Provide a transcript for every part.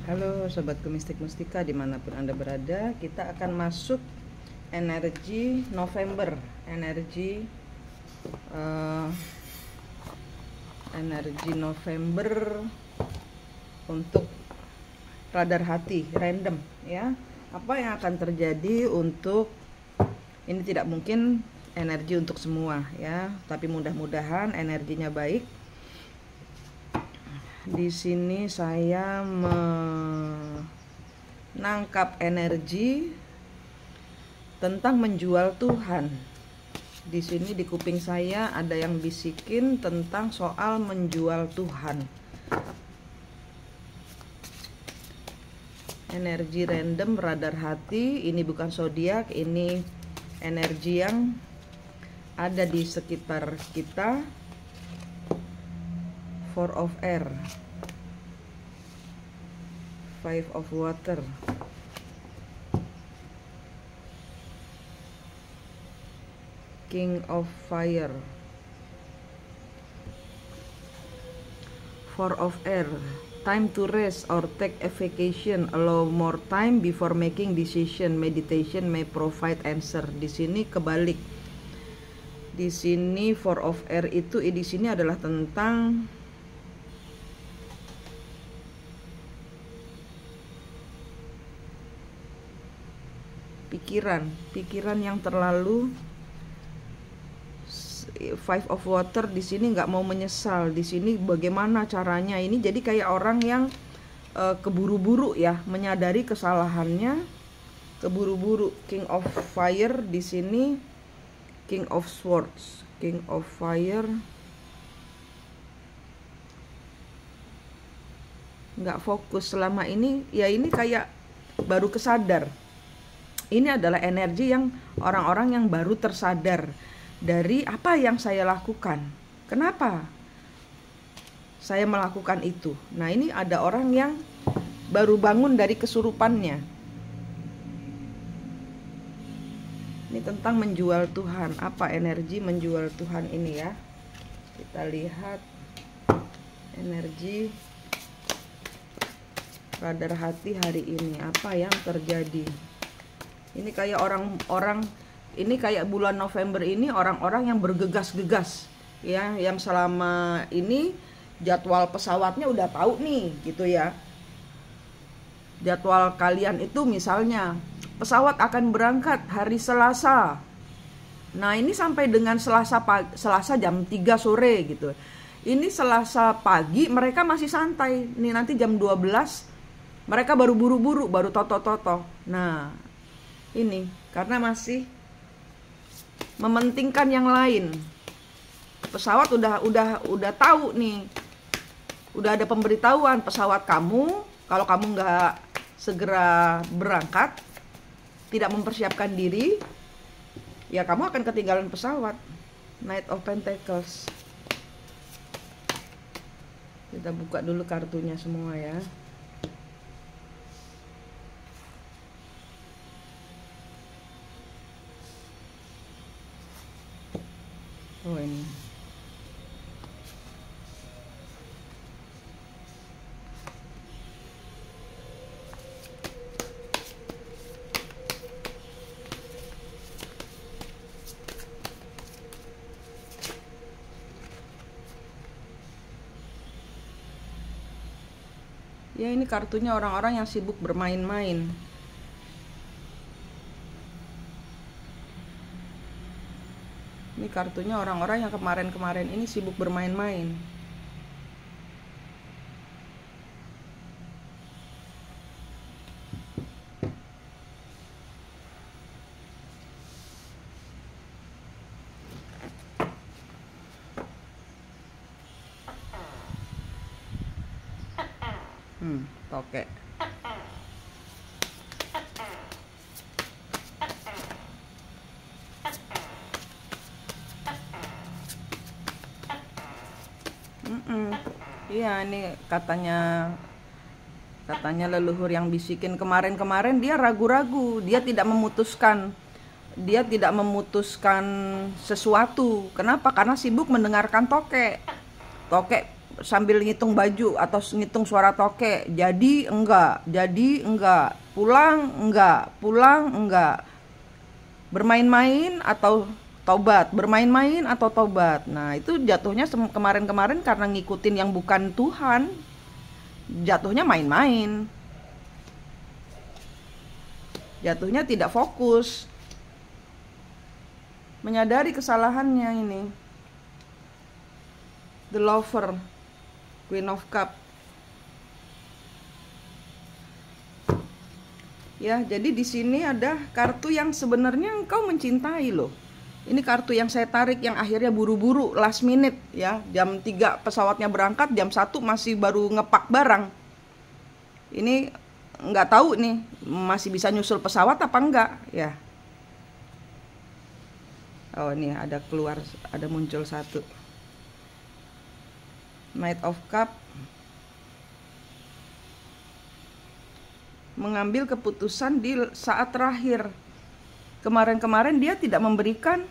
Halo Sobatku Mistik Mustika dimanapun Anda berada. Kita akan masuk energi November. Energi November untuk radar hati random ya. Apa yang akan terjadi untuk ini, tidak mungkin energi untuk semua ya, tapi mudah-mudahan energinya baik. Di sini saya menangkap energi tentang menjual Tuhan. Di sini di kuping saya ada yang bisikin tentang soal menjual Tuhan. Energi random radar hati, ini bukan zodiak, ini energi yang ada di sekitar kita. Four of Air, Five of Water, King of Fire, Four of Air. Time to rest or take a vacation, allow more time before making decision. Meditation may provide answer. Di sini kebalik. Di sini Four of Air itu di sini adalah tentang pikiran yang terlalu. Five of Water di sini nggak mau menyesal. Di sini bagaimana caranya ini, jadi kayak orang yang keburu-buru ya, menyadari kesalahannya, keburu-buru. King of Fire di sini, King of Swords, King of Fire, nggak fokus selama ini ya. Ini kayak baru kesadar. Ini adalah energi yang orang-orang yang baru tersadar dari apa yang saya lakukan. Kenapa saya melakukan itu? Nah, ini ada orang yang baru bangun dari kesurupannya. Ini tentang menjual Tuhan. Apa energi menjual Tuhan ini ya? Kita lihat energi radar hati hari ini. Apa yang terjadi? Ini kayak orang-orang, ini kayak bulan November ini orang-orang yang bergegas-gegas ya, yang selama ini jadwal pesawatnya udah tahu nih gitu ya. Jadwal kalian itu misalnya pesawat akan berangkat hari Selasa. Nah, ini sampai dengan Selasa jam 3 sore gitu. Ini Selasa pagi mereka masih santai. Nih nanti jam 12 mereka baru buru-buru, baru toto-toto. Nah, ini karena masih mementingkan yang lain. Pesawat udah tahu nih. Udah ada pemberitahuan pesawat kamu, kalau kamu nggak segera berangkat, tidak mempersiapkan diri, ya kamu akan ketinggalan pesawat. Knight of Pentacles. Kita buka dulu kartunya semua ya. Oh, ini ya, ini kartunya orang-orang yang sibuk bermain-main. Ini kartunya orang-orang yang kemarin-kemarin ini sibuk bermain-main. Oke. Iya, ini katanya leluhur yang bisikin kemarin-kemarin dia ragu-ragu, dia tidak memutuskan sesuatu. Kenapa? Karena sibuk mendengarkan tokek sambil ngitung baju atau ngitung suara toke. Jadi enggak, pulang enggak, bermain-main atau tobat, bermain-main atau tobat. Nah itu jatuhnya kemarin-kemarin karena ngikutin yang bukan Tuhan, jatuhnya main-main, jatuhnya tidak fokus, menyadari kesalahannya ini. The Lover, Queen of Cup. Ya, jadi di sini ada kartu yang sebenarnya engkau mencintai loh. Ini kartu yang saya tarik yang akhirnya buru-buru, last minute ya. Jam 3 pesawatnya berangkat, jam 1 masih baru ngepak barang. Ini nggak tahu nih masih bisa nyusul pesawat apa enggak ya. Oh, ini ada muncul satu. Knight of Cup, mengambil keputusan di saat terakhir. Kemarin-kemarin dia tidak memberikan.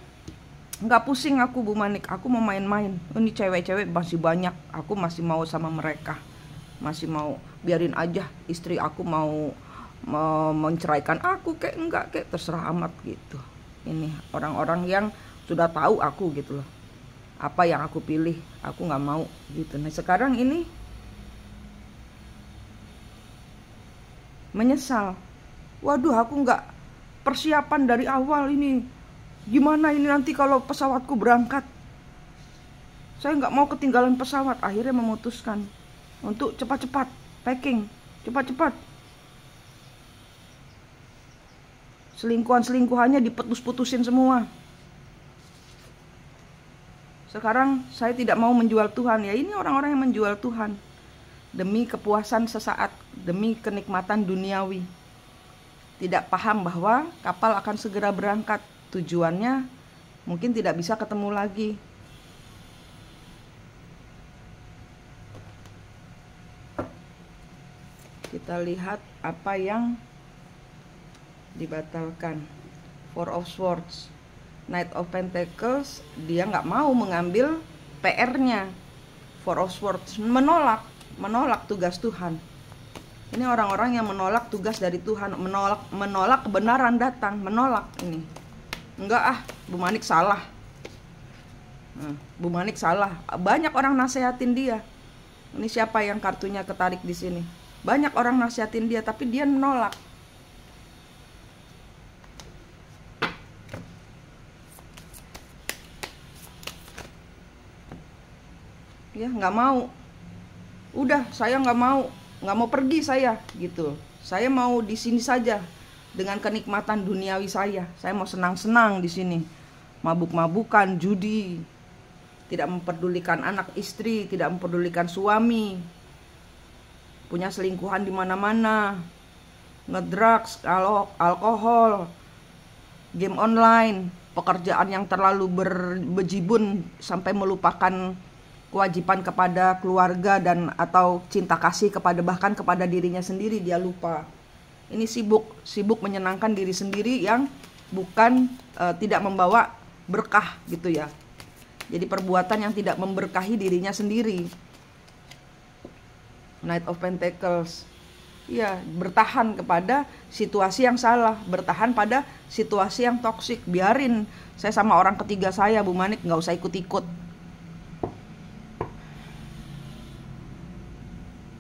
Nggak pusing aku Bu Manik, aku mau main-main. Ini cewek-cewek masih banyak, aku masih mau sama mereka, masih mau biarin aja istri aku mau menceraikan aku, kayak enggak, kayak terserah amat gitu. Ini orang-orang yang sudah tahu aku gitu loh, apa yang aku pilih, aku nggak mau gitu. Nah sekarang ini menyesal. Waduh, aku nggak persiapan dari awal ini. Gimana ini nanti kalau pesawatku berangkat? Saya nggak mau ketinggalan pesawat. Akhirnya memutuskan untuk cepat-cepat packing, cepat-cepat. Selingkuhannya diputus-putusin semua. Sekarang saya tidak mau menjual Tuhan. Ya ini orang-orang yang menjual Tuhan demi kepuasan sesaat, demi kenikmatan duniawi. Tidak paham bahwa kapal akan segera berangkat. Tujuannya mungkin tidak bisa ketemu lagi. Kita lihat apa yang dibatalkan. Four of Swords, Knight of Pentacles, dia nggak mau mengambil PR-nya. Four of Swords, menolak tugas Tuhan. Ini orang-orang yang menolak tugas dari Tuhan, menolak kebenaran datang, menolak ini. Enggak Bu Manik salah. Bu Manik salah. Banyak orang nasehatin dia. Ini siapa yang kartunya ketarik di sini? Banyak orang nasehatin dia, tapi dia menolak. Ya nggak mau. Udah, saya nggak mau pergi saya gitu. Saya mau di sini saja dengan kenikmatan duniawi saya. Saya mau senang-senang di sini, mabuk-mabukan, judi, tidak memperdulikan anak istri, tidak memperdulikan suami, punya selingkuhan di mana-mana, ngedrugs, alkohol, game online, pekerjaan yang terlalu bejibun sampai melupakan kewajiban kepada keluarga dan atau cinta kasih bahkan kepada dirinya sendiri, dia lupa. Ini sibuk menyenangkan diri sendiri yang bukan tidak membawa berkah gitu ya. Jadi perbuatan yang tidak memberkahi dirinya sendiri. Knight of Pentacles. Iya, bertahan kepada situasi yang salah, bertahan pada situasi yang toksik. Biarin saya sama orang ketiga saya, Bu Manik, nggak usah ikut-ikut.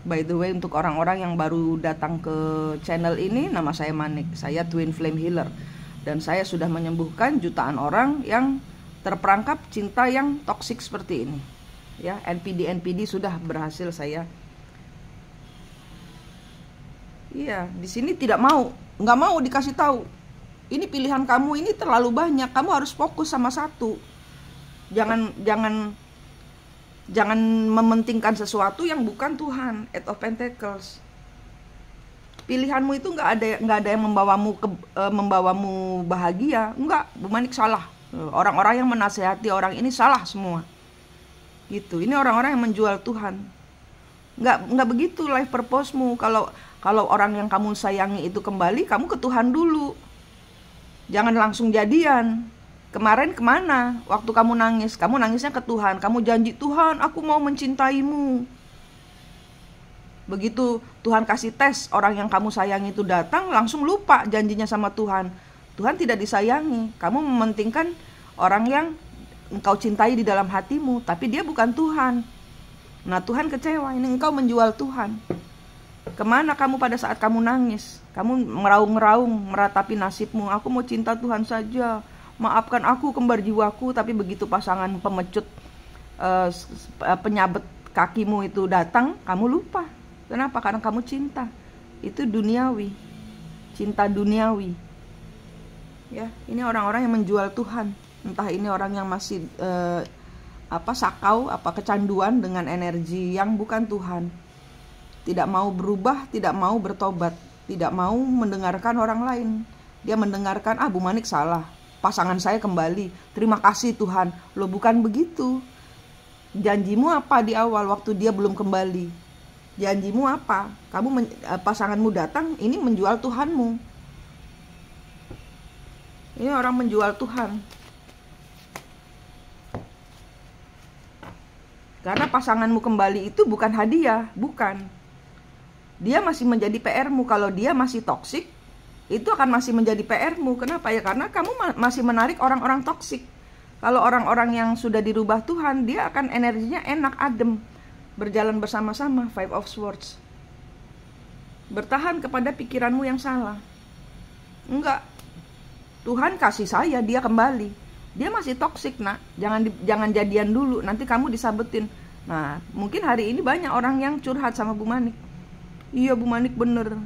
By the way, untuk orang-orang yang baru datang ke channel ini, nama saya Manik, saya Twin Flame Healer. Dan saya sudah menyembuhkan jutaan orang yang terperangkap cinta yang toksik seperti ini. Ya, NPD sudah berhasil saya. Iya, di sini nggak mau dikasih tahu. Ini pilihan kamu ini terlalu banyak, kamu harus fokus sama satu. Jangan mementingkan sesuatu yang bukan Tuhan. Eight of Pentacles. Pilihanmu itu nggak ada yang membawamu bahagia. Enggak, Bu Manik salah. Orang-orang yang menasehati orang ini salah semua. Gitu. Ini orang-orang yang menjual Tuhan. Nggak begitu life purpose-mu. Kalau orang yang kamu sayangi itu kembali, kamu ke Tuhan dulu. Jangan langsung jadian. Kemarin kemana? Waktu kamu nangis, kamu nangisnya ke Tuhan. Kamu janji, Tuhan, aku mau mencintaimu. Begitu Tuhan kasih tes, orang yang kamu sayangi itu datang, langsung lupa janjinya sama Tuhan. Tuhan tidak disayangi. Kamu mementingkan orang yang engkau cintai di dalam hatimu, tapi dia bukan Tuhan. Nah, Tuhan kecewa, ini engkau menjual Tuhan. Kemana kamu pada saat kamu nangis? Kamu meraung-raung, meratapi nasibmu. Aku mau cinta Tuhan saja. Maafkan aku, kembar jiwaku. Tapi begitu pasangan pemecut, penyabet kakimu itu datang, kamu lupa. Kenapa? Karena kamu cinta. Itu duniawi. Cinta duniawi. Ya, ini orang-orang yang menjual Tuhan. Entah ini orang yang masih sakau, kecanduan dengan energi yang bukan Tuhan. Tidak mau berubah, tidak mau bertobat, tidak mau mendengarkan orang lain. Dia mendengarkan, Bu Manik salah, pasangan saya kembali, terima kasih Tuhan. Loh, bukan begitu. Janjimu apa di awal waktu dia belum kembali? Janjimu apa? Pasanganmu datang, ini menjual Tuhanmu. Ini orang menjual Tuhan. Karena pasanganmu kembali itu bukan hadiah, bukan. Dia masih menjadi PR-mu. Kalau dia masih toksik, itu akan masih menjadi PR-mu. Kenapa? Ya karena kamu masih menarik orang-orang toksik. Kalau orang-orang yang sudah dirubah Tuhan, dia akan energinya enak, adem, berjalan bersama-sama. Five of Swords. Bertahan kepada pikiranmu yang salah. Enggak. Tuhan kasih saya, dia kembali. Dia masih toksik, nak. Jangan jadian dulu, nanti kamu disabetin. Nah, mungkin hari ini banyak orang yang curhat sama Bu Manik. Iya, Bu Manik bener.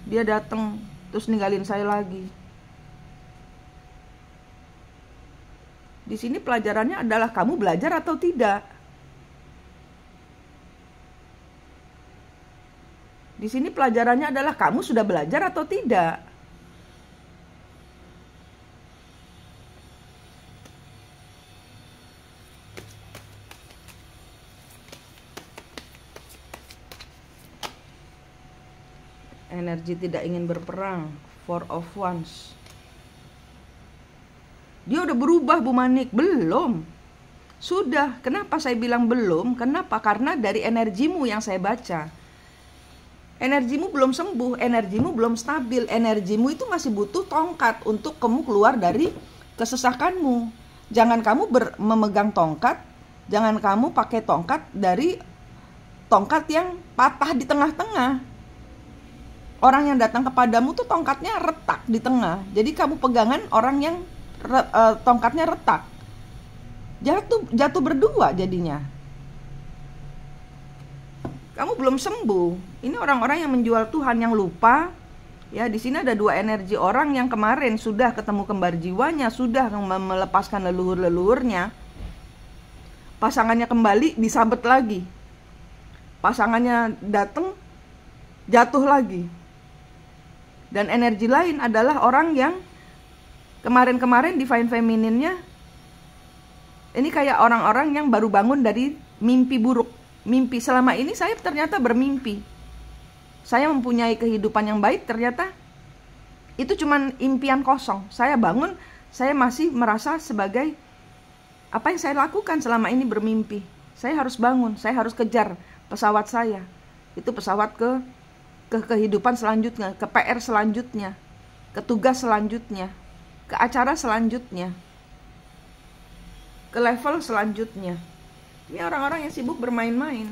Dia datang terus ninggalin saya lagi. Di sini pelajarannya adalah kamu belajar atau tidak. Di sini pelajarannya adalah kamu sudah belajar atau tidak. Energi tidak ingin berperang. Four of Wands. Dia udah berubah, Bu Manik. Belum. Sudah. Kenapa saya bilang belum? Kenapa? Karena dari energimu yang saya baca. Energimu belum sembuh. Energimu belum stabil. Energimu itu masih butuh tongkat untuk kamu keluar dari kesesakanmu. Jangan kamu memegang tongkat. Jangan kamu pakai tongkat dari tongkat yang patah di tengah-tengah. Orang yang datang kepadamu tuh tongkatnya retak di tengah. Jadi kamu pegangan orang yang tongkatnya retak. Jatuh berdua jadinya. Kamu belum sembuh. Ini orang-orang yang menjual Tuhan, yang lupa. Ya, di sini ada dua energi orang yang kemarin sudah ketemu kembar jiwanya, sudah melepaskan leluhur-leluhurnya. Pasangannya kembali, disabet lagi. Pasangannya datang, jatuh lagi. Dan energi lain adalah orang yang kemarin-kemarin divine femininnya, ini kayak orang-orang yang baru bangun dari mimpi buruk. Mimpi, selama ini saya ternyata bermimpi. Saya mempunyai kehidupan yang baik, ternyata itu cuman impian kosong. Saya bangun, saya masih merasa sebagai apa yang saya lakukan selama ini bermimpi. Saya harus bangun, saya harus kejar pesawat saya. Itu pesawat ke kehidupan selanjutnya, ke PR selanjutnya, ke tugas selanjutnya, ke acara selanjutnya, ke level selanjutnya. Ini orang-orang yang sibuk bermain-main,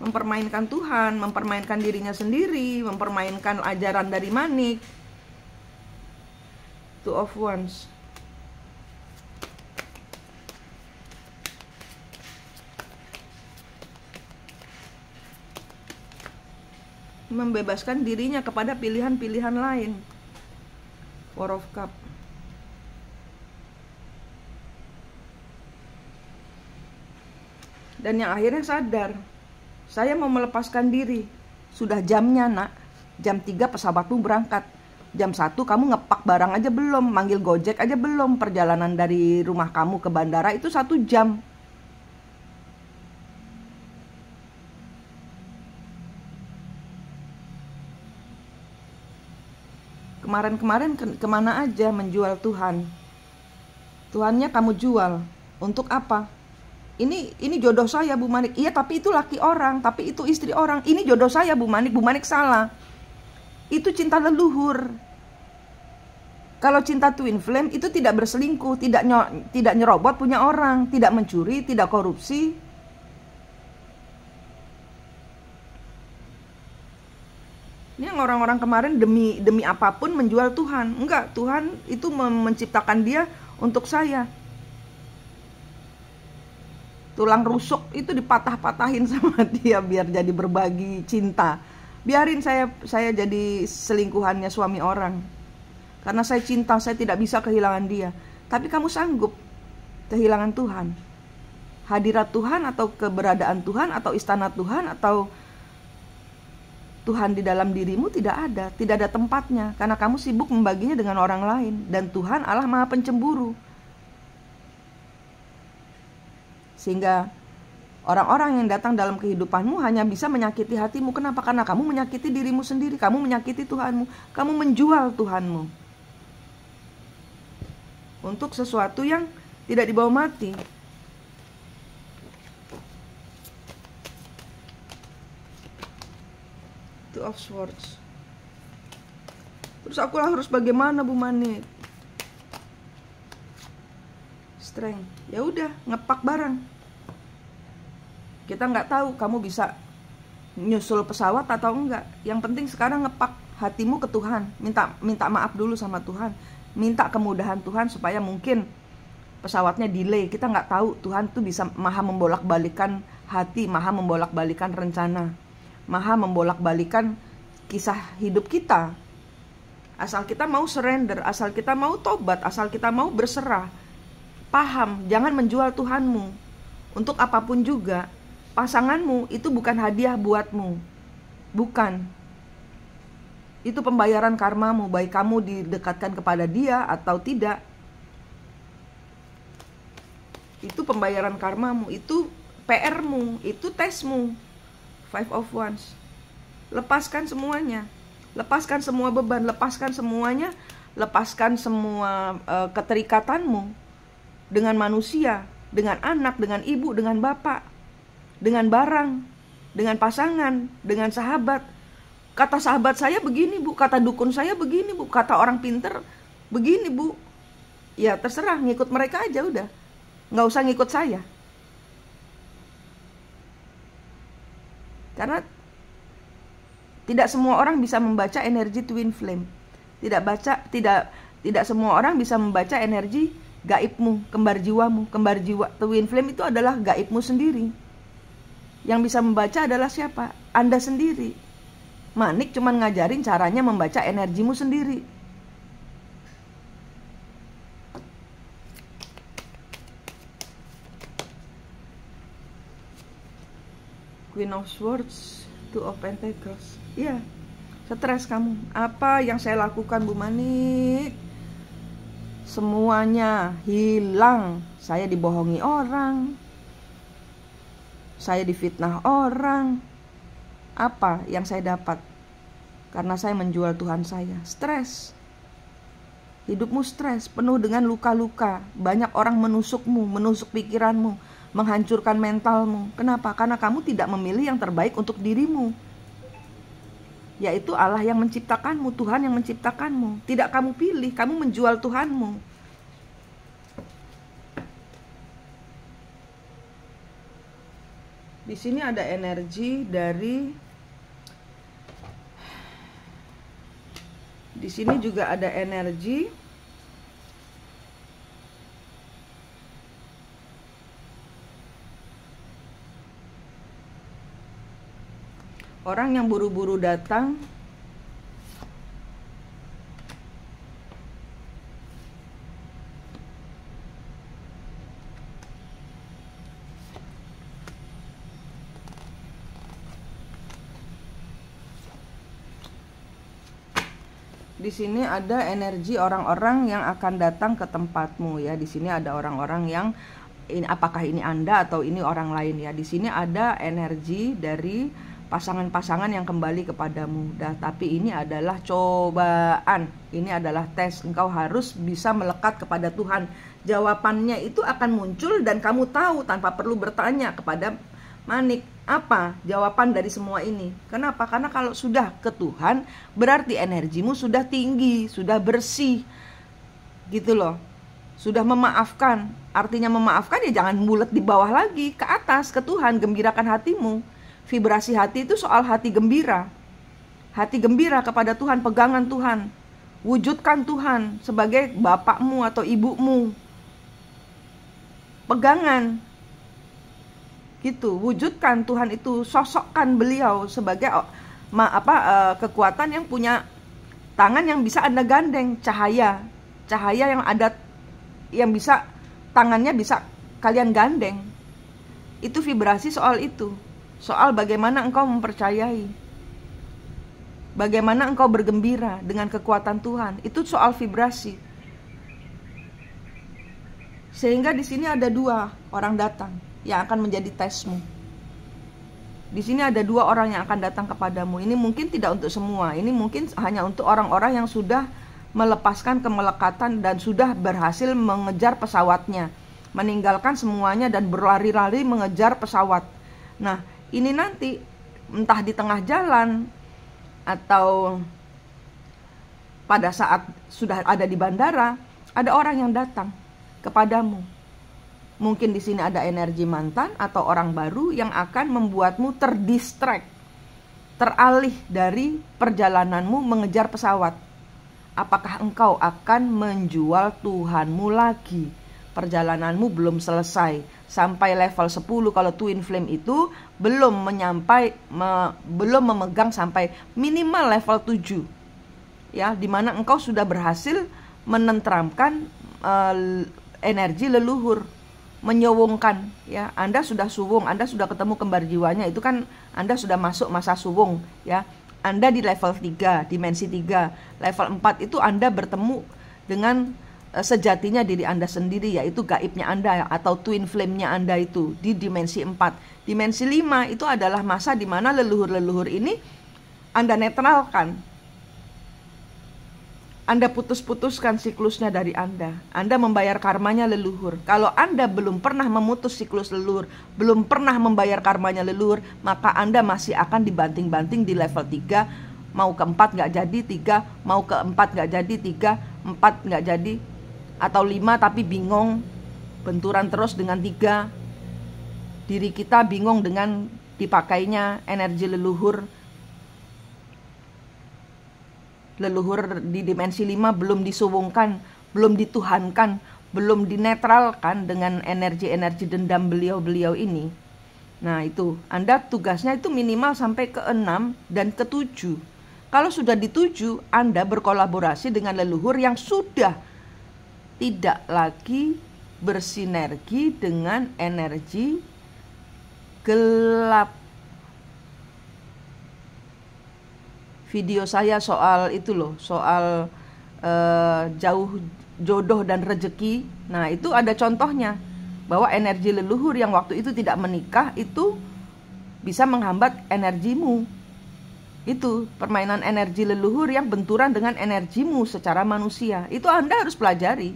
mempermainkan Tuhan, mempermainkan dirinya sendiri, mempermainkan ajaran dari Manik. Two of Wands. Membebaskan dirinya kepada pilihan-pilihan lain. Four of Cup. Dan yang akhirnya sadar, saya mau melepaskan diri. Sudah jamnya, nak. Jam 3 pesawatmu berangkat. Jam 1 kamu ngepak barang aja belum, manggil Gojek aja belum. Perjalanan dari rumah kamu ke bandara itu 1 jam. Kemarin-kemarin kemana aja menjual Tuhan? Tuhannya kamu jual. Untuk apa? Ini jodoh saya, Bu Manik. Iya, tapi itu laki orang, tapi itu istri orang. Ini jodoh saya, Bu Manik. Bu Manik salah. Itu cinta leluhur. Kalau cinta twin flame itu tidak berselingkuh, tidak nyerobot punya orang, tidak mencuri, tidak korupsi. Ini yang orang-orang kemarin demi apapun menjual Tuhan. Enggak, Tuhan itu menciptakan dia untuk saya. Tulang rusuk itu dipatah-patahin sama dia biar jadi berbagi cinta. Biarin saya jadi selingkuhannya suami orang. Karena saya cinta, saya tidak bisa kehilangan dia. Tapi kamu sanggup kehilangan Tuhan? Hadirat Tuhan atau keberadaan Tuhan atau istana Tuhan atau Tuhan di dalam dirimu tidak ada tempatnya. Karena kamu sibuk membaginya dengan orang lain. Dan Tuhan Allah Maha Pencemburu. Sehingga orang-orang yang datang dalam kehidupanmu hanya bisa menyakiti hatimu. Kenapa? Karena kamu menyakiti dirimu sendiri. Kamu menyakiti Tuhanmu. Kamu menjual Tuhanmu untuk sesuatu yang tidak dibawa mati. Two of Swords. Terus aku harus bagaimana, Bu Manik? Strength. Ya udah, ngepak barang. Kita nggak tahu kamu bisa nyusul pesawat atau enggak. Yang penting sekarang ngepak hatimu ke Tuhan. Minta maaf dulu sama Tuhan. Minta kemudahan Tuhan supaya mungkin pesawatnya delay. Kita nggak tahu, Tuhan tuh bisa maha membolak-balikan hati, maha membolak-balikan rencana, maha membolak-balikan kisah hidup kita. Asal kita mau surrender, asal kita mau tobat, asal kita mau berserah. Paham, jangan menjual Tuhanmu untuk apapun juga. Pasanganmu itu bukan hadiah buatmu. Bukan. Itu pembayaran karmamu, baik kamu didekatkan kepada dia atau tidak. Itu pembayaran karmamu, itu PR-mu, itu tesmu. Five of Wands. Lepaskan semuanya. Lepaskan semua beban, lepaskan semuanya. Lepaskan semua keterikatanmu dengan manusia, dengan anak, dengan ibu, dengan bapak, dengan barang, dengan pasangan, dengan sahabat. Kata sahabat saya begini, Bu. Kata dukun saya begini, Bu. Kata orang pinter begini, Bu. Ya terserah, ngikut mereka aja udah. Nggak usah ngikut saya. Karena tidak semua orang bisa membaca energi twin flame. Tidak semua orang bisa membaca energi gaibmu, kembar jiwamu. Kembar jiwa twin flame itu adalah gaibmu sendiri. Yang bisa membaca adalah siapa? Anda sendiri. Manik cuma ngajarin caranya membaca energimu sendiri. Queen of Swords, Two of Pentacles. Iya, stres kamu. Apa yang saya lakukan, Bu Manik? Semuanya hilang. Saya dibohongi orang. Saya difitnah orang. Apa yang saya dapat? Karena saya menjual Tuhan saya. Stres. Hidupmu stres, penuh dengan luka-luka. Banyak orang menusukmu, menusuk pikiranmu, menghancurkan mentalmu. Kenapa? Karena kamu tidak memilih yang terbaik untuk dirimu. Yaitu Allah yang menciptakanmu, Tuhan yang menciptakanmu. Tidak kamu pilih, kamu menjual Tuhanmu. Di sini ada energi dari, di sini juga ada energi orang yang buru-buru datang. Di sini ada energi orang-orang yang akan datang ke tempatmu ya. Di sini ada orang-orang yang apakah ini Anda atau ini orang lain ya. Di sini ada energi dari pasangan-pasangan yang kembali kepadamu. Tapi ini adalah cobaan, ini adalah tes. Engkau harus bisa melekat kepada Tuhan. Jawabannya itu akan muncul dan kamu tahu tanpa perlu bertanya kepada Manik, apa jawaban dari semua ini? Kenapa? Karena kalau sudah ke Tuhan, berarti energimu sudah tinggi, sudah bersih, gitu loh. Sudah memaafkan. Artinya memaafkan ya jangan bulat di bawah lagi, ke atas, ke Tuhan. Gembirakan hatimu. Vibrasi hati itu soal hati gembira. Hati gembira kepada Tuhan, pegangan Tuhan. Wujudkan Tuhan sebagai bapakmu atau ibumu. Pegangan. Gitu, wujudkan Tuhan itu, sosokkan beliau sebagai kekuatan yang punya tangan yang bisa Anda gandeng, cahaya yang ada, yang bisa tangannya bisa kalian gandeng. Itu vibrasi soal itu, soal bagaimana engkau mempercayai, bagaimana engkau bergembira dengan kekuatan Tuhan. Itu soal vibrasi. Sehingga di sini ada 2 orang datang yang akan menjadi tesmu. Di sini ada 2 orang yang akan datang kepadamu. Ini mungkin tidak untuk semua. Ini mungkin hanya untuk orang-orang yang sudah melepaskan kemelekatan dan sudah berhasil mengejar pesawatnya, meninggalkan semuanya dan berlari-lari mengejar pesawat. Nah, ini nanti entah di tengah jalan atau pada saat sudah ada di bandara, ada orang yang datang kepadamu. Mungkin di sini ada energi mantan atau orang baru yang akan membuatmu terdistract, teralih dari perjalananmu mengejar pesawat. Apakah engkau akan menjual Tuhanmu lagi? Perjalananmu belum selesai. Sampai level 10 kalau twin flame itu belum memegang sampai minimal level 7. Ya, di mana engkau sudah berhasil menenteramkan energi leluhur, menyuwungkan, ya. Anda sudah suwung, Anda sudah ketemu kembar jiwanya, itu kan Anda sudah masuk masa suwung, ya. Anda di level 3, dimensi 3. Level 4 itu Anda bertemu dengan sejatinya diri Anda sendiri, yaitu gaibnya Anda atau twin flame-nya Anda itu di dimensi 4. Dimensi 5 itu adalah masa di mana leluhur-leluhur ini Anda netralkan. Anda putus-putuskan siklusnya dari Anda. Anda membayar karmanya leluhur. Kalau Anda belum pernah memutus siklus leluhur, belum pernah membayar karmanya leluhur, maka Anda masih akan dibanting-banting di level 3. Mau ke 4 gak jadi, 3. Mau ke 4 gak jadi, 3. 4 gak jadi. Atau 5 tapi bingung. Benturan terus dengan 3. Diri kita bingung dengan dipakainya energi leluhur. Leluhur di dimensi 5 belum disuwungkan, belum dituhankan, belum dinetralkan dengan energi-energi dendam beliau-beliau ini. Nah itu, Anda tugasnya itu minimal sampai ke 6 dan ke 7. Kalau sudah di 7, Anda berkolaborasi dengan leluhur yang sudah tidak lagi bersinergi dengan energi gelap. Video saya soal itu loh, soal jauh jodoh dan rezeki. Nah itu ada contohnya, bahwa energi leluhur yang waktu itu tidak menikah itu bisa menghambat energimu. Itu permainan energi leluhur yang benturan dengan energimu secara manusia. Itu Anda harus pelajari.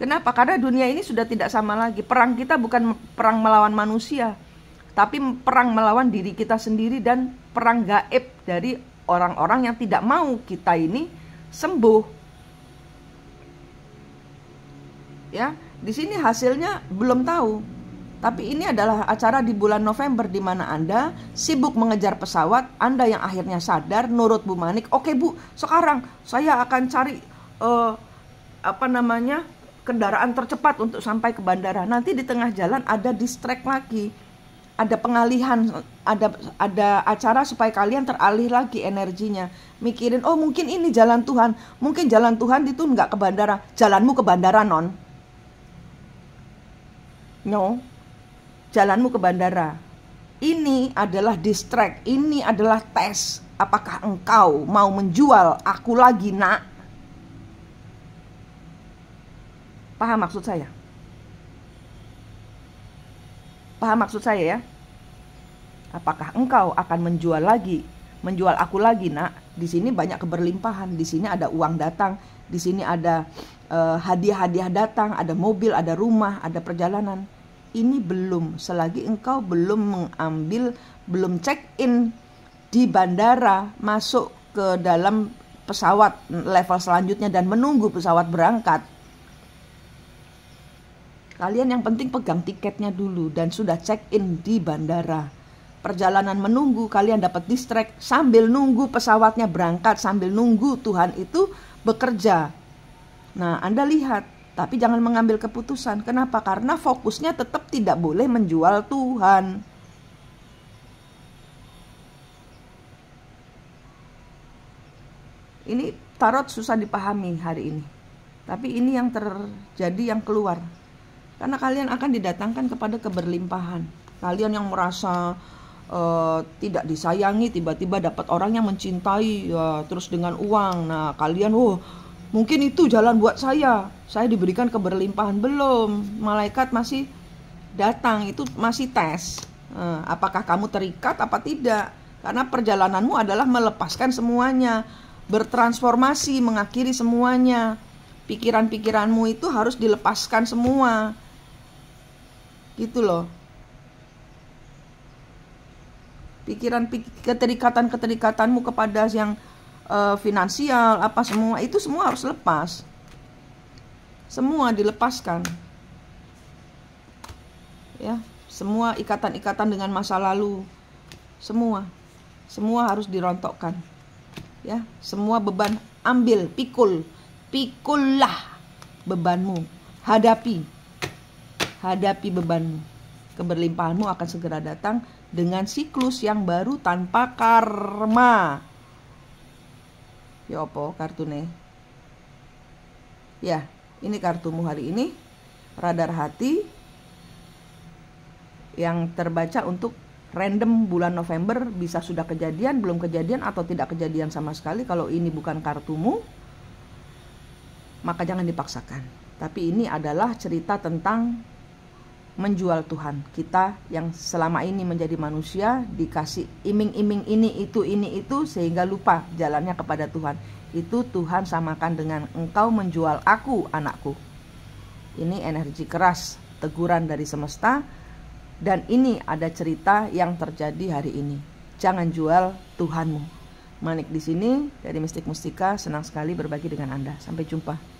Kenapa? Karena dunia ini sudah tidak sama lagi. Perang kita bukan perang melawan manusia, tapi perang melawan diri kita sendiri dan perang gaib dari orang-orang yang tidak mau kita ini sembuh. Ya, di sini hasilnya belum tahu. Tapi ini adalah acara di bulan November di mana Anda sibuk mengejar pesawat, Anda yang akhirnya sadar nurut Bu Manik, "Oke Bu, sekarang saya akan cari kendaraan tercepat untuk sampai ke bandara." Nanti di tengah jalan ada distract lagi. Ada pengalihan, ada acara supaya kalian teralih lagi energinya. Mikirin, oh mungkin ini jalan Tuhan. Mungkin jalan Tuhan itu nggak ke bandara. Jalanmu ke bandara, non. No, jalanmu ke bandara. Ini adalah distract, ini adalah tes. Apakah engkau mau menjual aku lagi, nak? Paham maksud saya? Paham maksud saya ya? Apakah engkau akan menjual aku lagi, nak? Di sini banyak keberlimpahan, di sini ada uang datang, di sini ada hadiah-hadiah datang, ada mobil, ada rumah, ada perjalanan. Ini belum, selagi engkau belum mengambil, belum check-in di bandara, masuk ke dalam pesawat level selanjutnya dan menunggu pesawat berangkat. Kalian yang penting pegang tiketnya dulu dan sudah check-in di bandara. Perjalanan menunggu, kalian dapat distract sambil nunggu pesawatnya berangkat, sambil nunggu Tuhan itu bekerja. Nah, Anda lihat, tapi jangan mengambil keputusan. Kenapa? Karena fokusnya tetap tidak boleh menjual Tuhan. Ini tarot susah dipahami hari ini. Tapi ini yang terjadi, yang keluar. Karena kalian akan didatangkan kepada keberlimpahan. Kalian yang merasa tidak disayangi, tiba-tiba dapat orang yang mencintai, terus dengan uang. Nah, kalian, mungkin itu jalan buat saya diberikan keberlimpahan. Belum, malaikat masih datang, itu masih tes. Apakah kamu terikat apa tidak? Karena perjalananmu adalah melepaskan semuanya, bertransformasi, mengakhiri semuanya. Pikiran-pikiranmu itu harus dilepaskan semua, gitu loh. Keterikatanmu kepada yang finansial, apa semua itu semua harus lepas. Semua dilepaskan. Ya, semua ikatan-ikatan dengan masa lalu. Semua harus dirontokkan. Ya, semua beban ambil, pikullah bebanmu. Hadapi bebanmu. Keberlimpahanmu akan segera datang dengan siklus yang baru tanpa karma. Ya apa kartune? Ya, ini kartumu hari ini. Radar hati yang terbaca untuk random bulan November, bisa sudah kejadian, belum kejadian, atau tidak kejadian sama sekali. Kalau ini bukan kartumu, maka jangan dipaksakan. Tapi ini adalah cerita tentang menjual Tuhan. Kita yang selama ini menjadi manusia dikasih iming-iming ini itu sehingga lupa jalannya kepada Tuhan. Itu Tuhan samakan dengan engkau menjual aku, anakku. Ini energi keras, teguran dari semesta. Dan ini ada cerita yang terjadi hari ini. Jangan jual Tuhanmu. Manik di sini dari Mistik Mustika, senang sekali berbagi dengan Anda. Sampai jumpa.